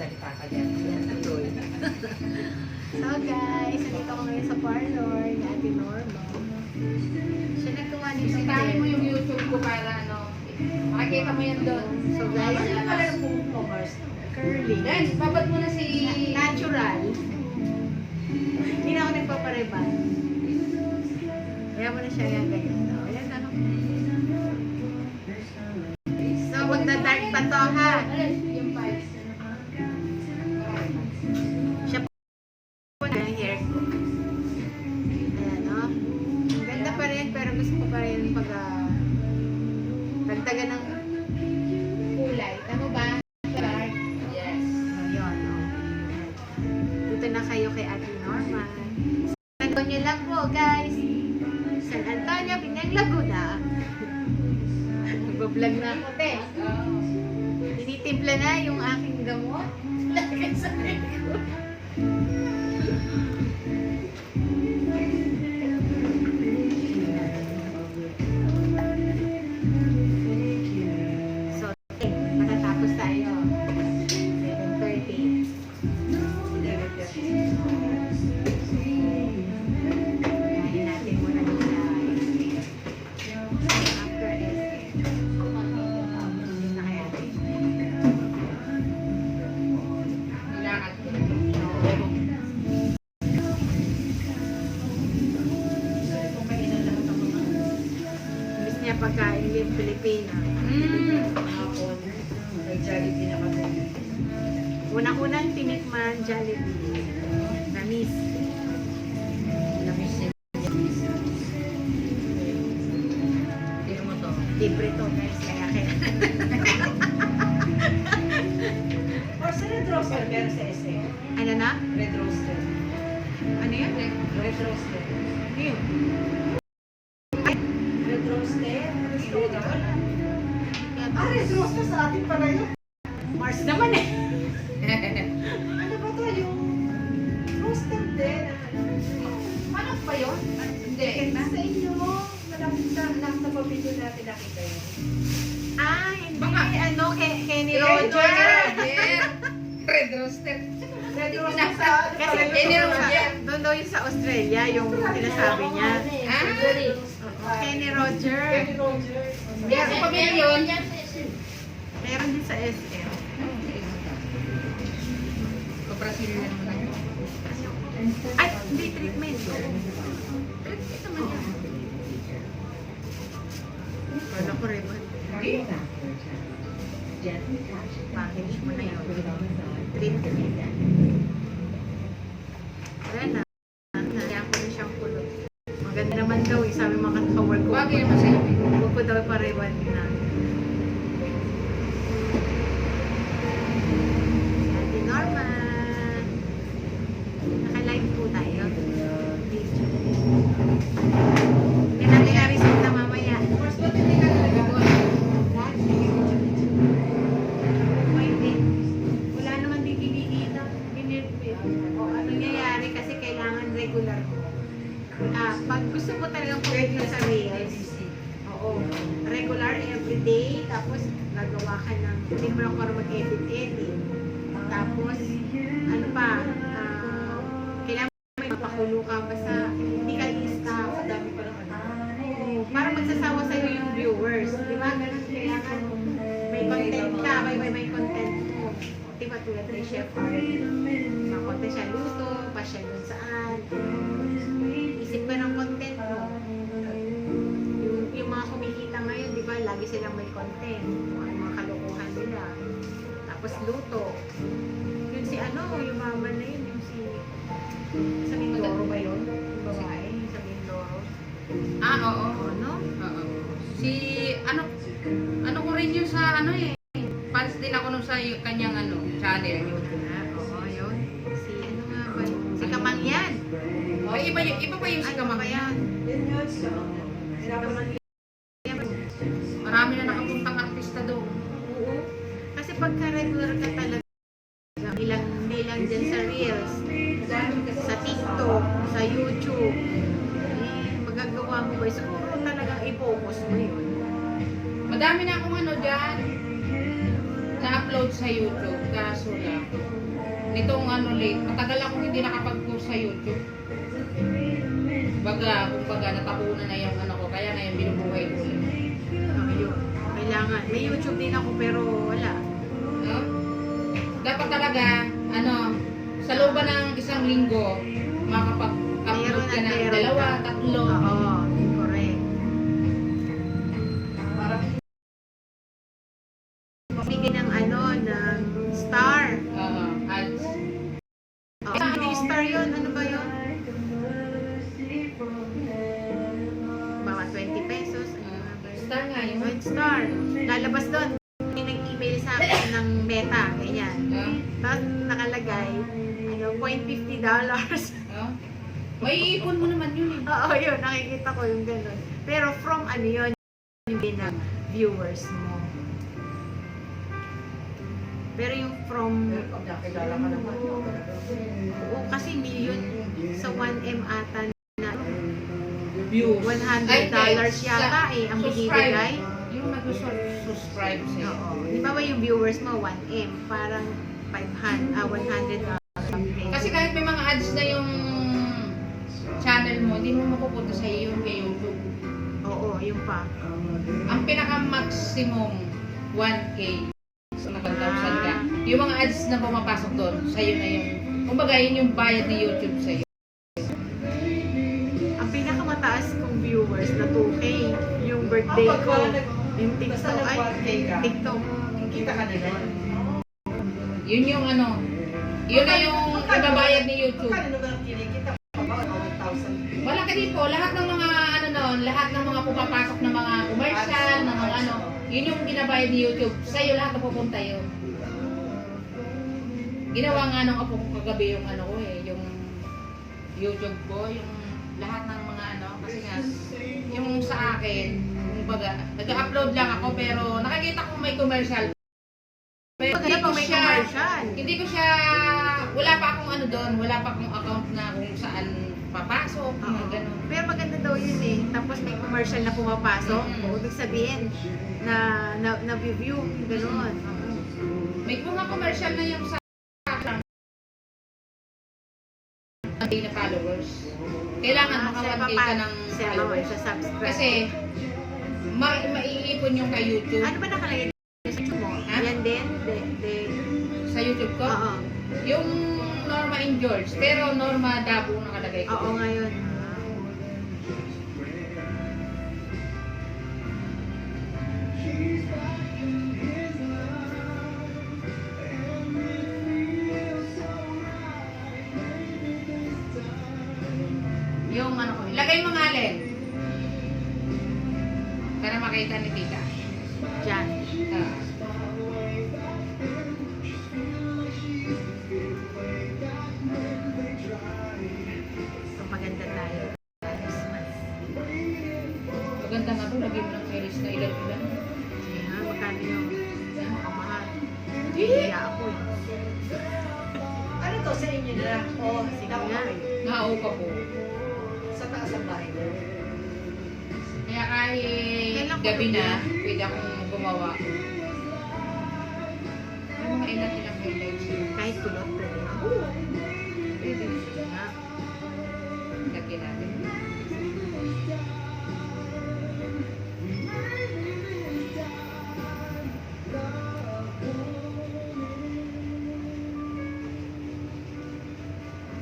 magsalita ka dyan. So guys, nandito ko ngayon sa parlor ni Ate Norma. Siya nagtuwa ni Isitahin mo yung YouTube ko para ano, makikita mo yan doon. So guys, Ano pala yung commerce? curly. Then, babat mo na si... Natural. Hindi na ako nagpapareban. Kaya mo na siya yan ganyan. So, ayan na. So, magda-dark pa to ha. Yung pipes. Siya po na yung hair ko. Ayan o. Ang ganda pa rin, pero gusto ko pa rin pag dagdagan ng kulay. Tama ba? Dark. Yes. Ayun, o. Dito na kayo kay Ate Norma. San Antonio lang po, guys. San Antonio, Pinyang Laguna. Nagbablog na ako, te. Tinitimpla na yung aking gamot. Lagay sa likod. So, matatapos tayo. 7:30. Kain natin muna dito sa after SM. Yun na kaya natin. Nilakad ko. Imbis niya pagkain yung Pilipina. Hapon. Nag-Jollibee na kami. Unang-unang tinikman, Jollibee. Namis. Namiss niya. Tiro mo to. Libre to, guys. Kaya Or sa Red Roaster, meron sa SM. ano na? Red Roaster. Ano yun? Red Roaster. Ano yun? Red Roaster? Ah, Red Roaster sa atin pala yun. Mars naman eh. Ano ba to yung roaster din? Ano pa yun? Hindi. Sa inyo. Malapit sa pabidyo natin nakita yun. Ah, hindi. Baka- Ano, Kenny Roger! Roger. Red Roaster. Red Roaster sa Kasi Kenny Roger. doon daw yung sa Australia, yung sinasabi niya. Ah? Kenny Roger. Kenny Roger. Kaya sa pavilion. Meron din sa SM. Brazil na naman yun. Ay, hindi treatment. Treatment naman yan. Wala ko rin. Package mo na yun. Treatment. Wala na. Kaya ko na siyang kulot. Maganda naman daw eh. Sabi mga ka-work ko. Bagay naman sa'yo. Huwag ko daw parewan na. Ate Norma. Naka-live po tayo. Video. Hindi natin na-receive na mamaya. First ba hindi ka nalagabon? Pwede. Wala naman din kinikita. Binirpit. O ano nangyayari kasi kailangan regular. Pag gusto mo talagang pwede sa Reels, oo, regular everyday, tapos gagawa ka ng, hindi mo lang para mag-edit-edit. Tapos, ano pa, kailangan may mapakulo ka basta hindi ka i-stop. Ang dami pa lang ano. Para magsasawa sa'yo yung viewers. Di ba? Ganun kailangan may content ka, may content mo. Di ba tulad ni Chef Art? Mga content siya luto, pa siya dun saan. Isip ka ng content mo. Yung mga kumikita ngayon, di ba? Lagi silang may content. Kung ano mga kalokohan nila. Tapos luto. Yun si ano, yung mama na yun, yung si... Sa Mindoro ba yun? Yung babae, sa Mindoro. Ah, oo. Ano? Oo. Si, ano ko rin yun sa ano eh. Fans din ako nung sa kanyang ano, channel. Oo, yun. Si ano nga ba? Si Kamangyan. Oh, iba pa yung si Ano ba Kamang. yan? Yun yun siya. Marami na nakapuntang artista doon. Oo. Kasi pagka regular ka talaga, hindi lang dyan sa Reels, sa TikTok, sa YouTube, magagawa mo ba? Siguro talagang i-focus mo yun. Madami na akong ano dyan. na-upload sa YouTube, kaso lang, nitong ano late, matagal akong hindi nakapag-post sa YouTube. Kumbaga, natapunan na yung ano ko, kaya ngayon binubuhay ko ulit. Yun. Kailangan. May YouTube din ako pero wala. No? Dapat talaga, sa looban ng isang linggo, makapag-upload ka ng Meron dalawa, ka. tatlo. Oo, correct. Parang Bigyan ng ng star. Ads. Hindi star yun. Ano ba yun? Mga 20 pesos. Star nga yun. Red star. Lalabas doon. May nag-email sa akin ng Meta. Ganyan. Tapos nakalagay, $0.50. May ipon mo naman yun eh. Oo, yun. Nakikita ko yung gano'n. Pero from yun, hindi ng viewers mo. Pero yung from, pag nakilala ka naman. oo, kasi million sa 1M ata na Views. $100 yata ang binibigay. Yung mag-subscribe sa'yo. Oo. Di ba ba yung viewers mo 1M? Parang 100 Kasi kahit may mga ads na yung channel mo, hindi mo mapupunta sa iyo yung kay YouTube. Oo, yung pa. Ang pinaka-maximum 1K. So, 1,000 ka. Yung mga ads na pumapasok doon, sa'yo na yung, kumbaga yun yung bayad ni YouTube sa'yo. Ang pinakamataas kong viewers na 2K, yung birthday ko, yung Basta TikTok, nag-1K ka, TikTok. kita ka nila. Yun yung yun na yung ibabayad ni YouTube. Magkano naman ang kinikita? About 1,000. Malaki din po, lahat ng mga lahat ng mga pumapasok ng mga commercial, ng mga yun yung binabayad ni YouTube. Sa'yo lahat na pupunta yun. Ginawa nga nung apo ko kagabi yung yung YouTube ko, yung lahat ng mga kasi nga, yung sa akin, kumbaga, nag-upload lang ako pero nakikita ko may commercial. Pero Pag pag may commercial. hindi ko siya, wala pa akong doon, wala pa akong account na kung saan papasok, mga ganun. Pero maganda daw yun eh. Tapos may commercial na pumapasok. Mm. Ibig sabihin na review, gano'n. May mga commercial na yung sa na followers. Kailangan maka 1K ka ng followers. Sa subscribe. Kasi maiipon yung kay YouTube. Ano ba nakalagay sa YouTube mo? Ha? Yan din? Sa YouTube ko? Oo. Yung Norma in George. Pero Norma Dabo nakalagay ko. Oo, ngayon. Yung ko. Ilagay mo nga Len. Para makita ni Tita. Diyan. Ah. So, maganda tayo. Christmas. Maganda nga to. Lagyan mo ng series na ilan-ilan. Sige ha, magkano yung kamahal? Eh! Kaya ako eh. Ano to sa inyo na lang? O, Sige dapat nga. kayo. Nao ka po. Sa taas ang bahay mo. Kaya kahit Kailan ko gabi to na, yan? pwede akong gumawa. May mga ilan-ilang highlights. Kahit kulot pwede na. Pwede. Sige nga. Lagyan natin.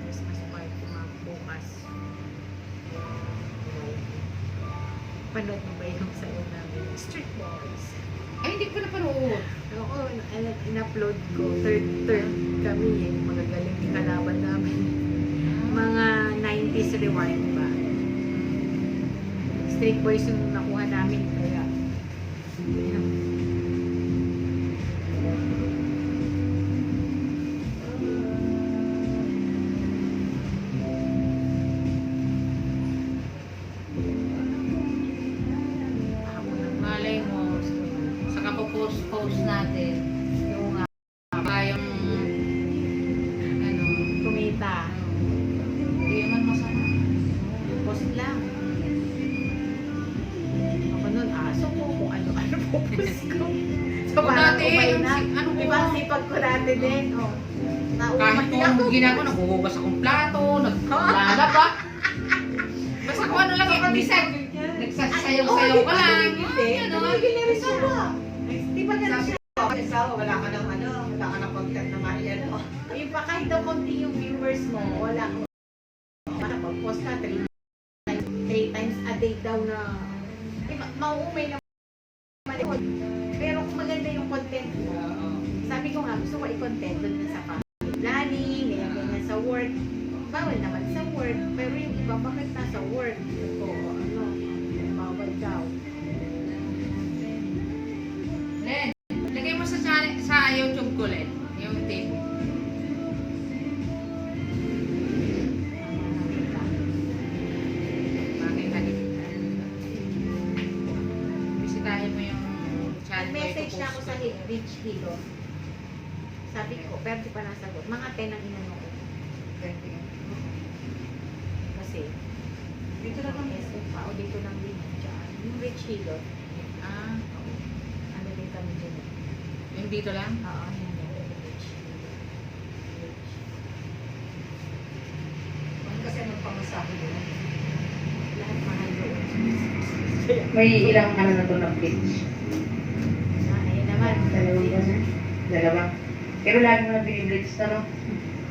Christmas party mga bukas. Panood mo ba yung sayo namin? Street Boys. Ay, hindi ko napanood. Oo, in-upload ko. Third kami eh. Magagaling kalaban namin. Mga 90s rewind ba? Street Boys yung nakuha namin. Kaya, ayun. Ako na Malay mo, sa kapopost-post natin, yung yung kumita. hindi naman masama. Post lang. Ako nun, aso ko kung ano-ano po post ko. Tinatawag ko dati din. Oh. Kahit Naumay kung ako. anong ginagawa, naghuhugas akong plato, naglalaba. Basta kung ano lang, minsan, nagsasayaw-sayaw ka lang. Yan, ano. Di ba ganun siya? Asawa, wala ka ng ano, wala ka ng content na maiyan. Yung pa kahit daw konti yung viewers mo, wala ko. Pag-post ka, 3 times a day daw na mauumay naman. Pero kung maganda yung content mo, sabi ko nga, gusto ko i-content doon sa family planning, ganyan sa work. Bawal naman sa work, pero yung iba, bakit nasa work? O ano, bawal daw. Len, lagay mo sa channel, sa YouTube ko, Len, yung tip. Makita din. Bisitahin mo yung channel ko. Nag-message na ako sa Beach Hero. Sabi ko, pero di pa nasagot. Mga 10 ang inano ko. Kasi, Dito na kami. SM pa o dito lang din. Diyan. Yung Rich Hero. Ah, Ano din kami dyan. yung dito lang? Oo, yun yan. Rich. Ano kasi anong pamasahe mo? Lahat mahal doon. May ilang ano na to na bleach? Ayun naman. Dalawang ba na? Dalawa. Pero lagi mo na binibleach na, no?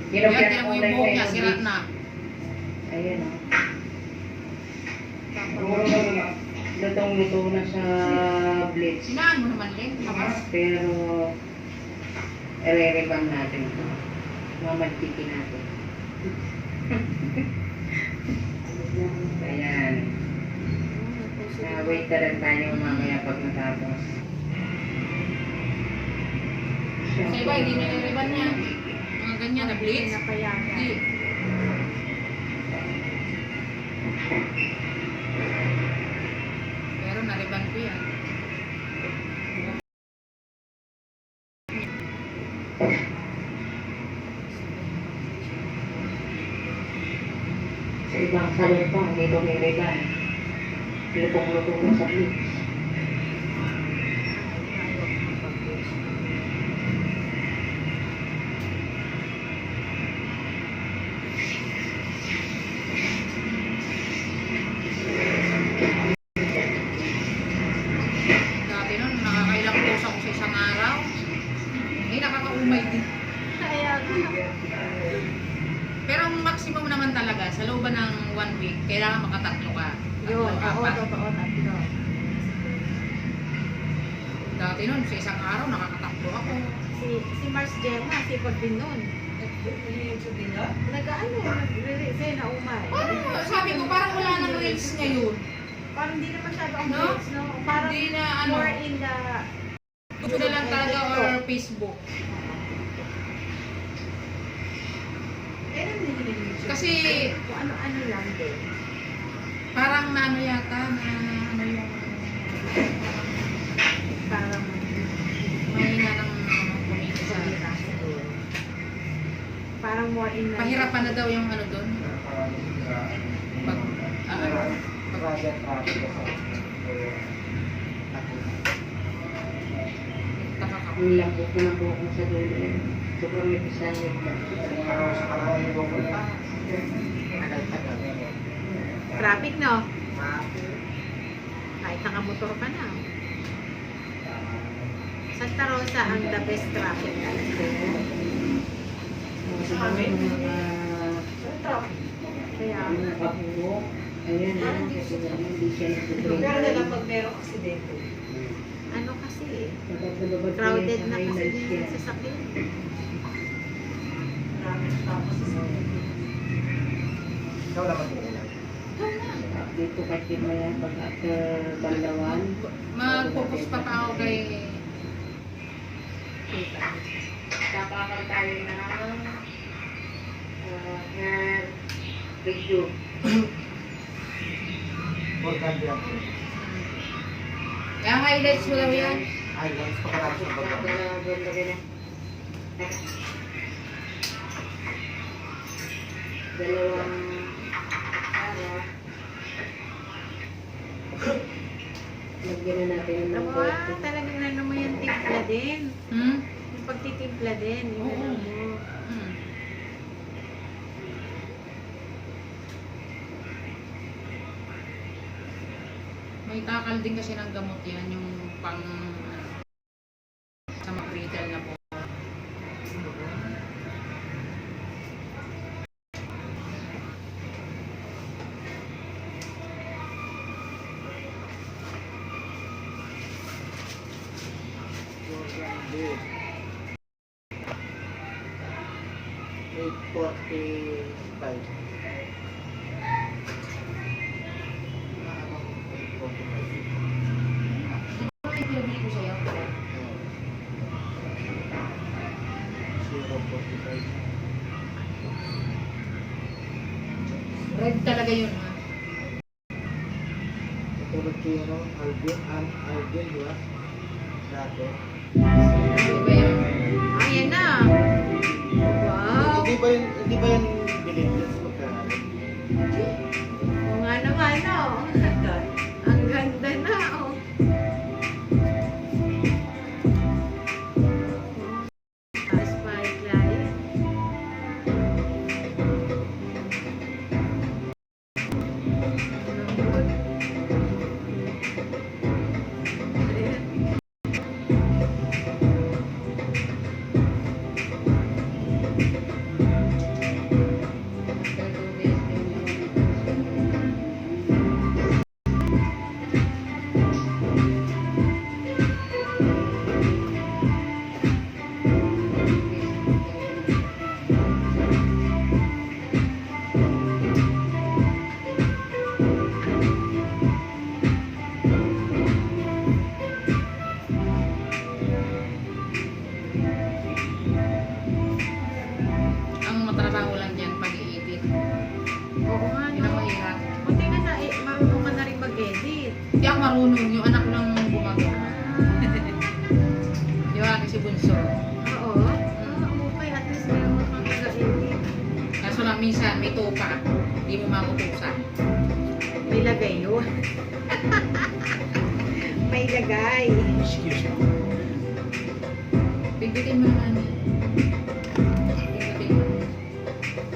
Yun ang Yan, tinan mo yung buhok niya, sira na. Ayun, no? Lutong-luto na sa bleach. Sinaan mo naman, Len. Pero, ire-rebang natin ito. Mamadtiki natin. Ayan. Wait na lang tayo mamaya pag natapos. Sa iba, hindi nililiban niya. Mga ganyan, na blitz. Napayagan. Hindi. Pero nariban ko yan. Sa ibang salon pa, dito may reban. Lutong-luto na sa bleach. Dati nun, nakakailang post ako sa isang araw. Eh, nakakaumay din. Kaya, Pero ang maximum naman talaga, sa loob ng 1 week, kailangan makatatlo ka. yun. Tatlo, Oo, apat. totoo. Tatlo. Dati nun, sa isang araw, nakakatatlo ako. Si Mars Gemma, sipag din nun. YouTube nila? Nag-ano, nag-release na umay. Ano, sabi ko, parang wala nang reels ngayon. Parang hindi na masyado ang No? reels, no? Parang Hindi na, ano, more in the... YouTube na lang talaga or Facebook. Eh, ano nila yung YouTube? Kasi, Kung ano-ano lang din. parang na ano yata, na ano yung, Parang mahina ng kumita sa parang more in the... pahirapan na daw yung ano doon. Pag, taka ka. Ang lambot na ng buhok mo sa dulo eh. Sobrang lipisan yun. Traffic, no? Kahit nakamotor ka na. Santa Rosa ang the best traffic talaga. Kaya, Mga kabuhok. Ayan, kasi hindi siya nagsusunod. Pero na lang pag merong aksidente. ano kasi eh, Dapat nababad ko crowded yan na sa kasi highlights din yan. yung sasakyan. Maraming tapos sa Ikaw naman po ulan. Dito kasi maya pag after Bandawan. Mag-focus pa ako kay Kakakal tayo ng hair review. Important yan. kaya highlights mo daw yan. Ay, guys, pagkatapos ng pagkatapos. Dalawang araw. Lagyan na natin ng Wow, talagang ano mo yung timpla din. Hmm? Yung pag titimpla din. Yung Oo. ano mo. Hmm. May takal din kasi ng gamot yan, yung pang sa mga retail na po. Organ Day. 8:45. Ay, pinabili ko sa'yo. 0:45. Red talaga yun, ha? Tulad kayo, no? Alvin, di ba? Dati. Di ba yun? Ayan na. Wow. Hindi ba yan binibili sa pagkain? Oo nga naman, no? Ang ganda na, oh. Spotlight. Lambot. Ayan. Ang matrabaho lang dyan, pag-i-edit. Oo nga, Yun no? ang mahirap. Buti nga na, marunong ka na rin mag-edit. Hindi ako marunong, yung anak ko lang gumagawa. Di ba, kasi bunso. Oo. Okay. At least meron kang mag-edit. Kaso lang minsan, may tupa. Hindi mo makutusan. May lagay yun. May lagay. Excuse me. Bigbitin mo naman yan.